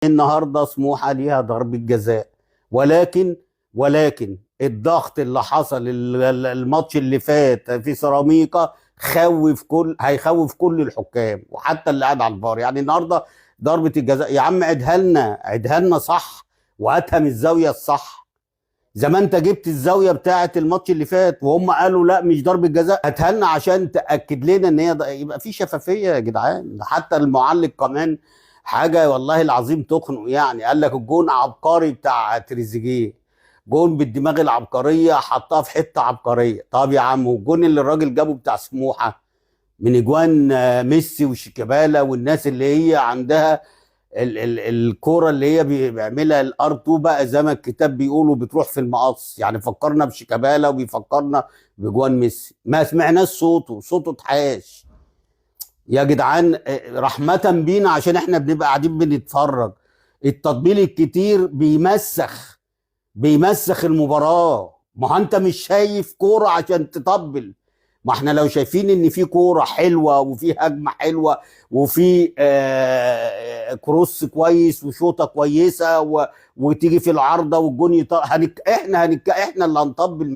النهارده سموحه ليها ضربه جزاء، ولكن الضغط اللي حصل الماتش اللي فات في سيراميكا هيخوف كل الحكام وحتى اللي قاعد على الفار. يعني النهارده ضربه الجزاء يا عم عدها لنا صح، وهاتها من الزاويه الصح. زي ما انت جبت الزاويه بتاعه الماتش اللي فات وهم قالوا لا مش ضربه جزاء، هاتها لنا عشان تاكد لنا ان يبقى في شفافيه يا جدعان. حتى المعلق كمان حاجه والله العظيم تخنق، يعني قال لك الجون عبقري بتاع تريزيجيه، جون بالدماغ العبقريه حطها في حته عبقريه. طب يا عم والجون اللي الراجل جابه بتاع سموحه من اجوان ميسي وشيكابالا والناس اللي هي عندها ال الكوره اللي هي بيعملها الار 2 بقى زي ما الكتاب بيقولوا بتروح في المقص، يعني فكرنا بشيكابالا وبيفكرنا بجوان ميسي. ما سمعناش صوته اتحاش يا جدعان، رحمة بينا عشان احنا بنبقى قاعدين بنتفرج. التطبيل الكتير بيمسخ المباراة. ما هو انت مش شايف كورة عشان تطبل. ما احنا لو شايفين ان في كورة حلوة وفي هجمة حلوة وفي كروس كويس وشوطة كويسة وتيجي في العارضة والجون احنا اللي هنطبل.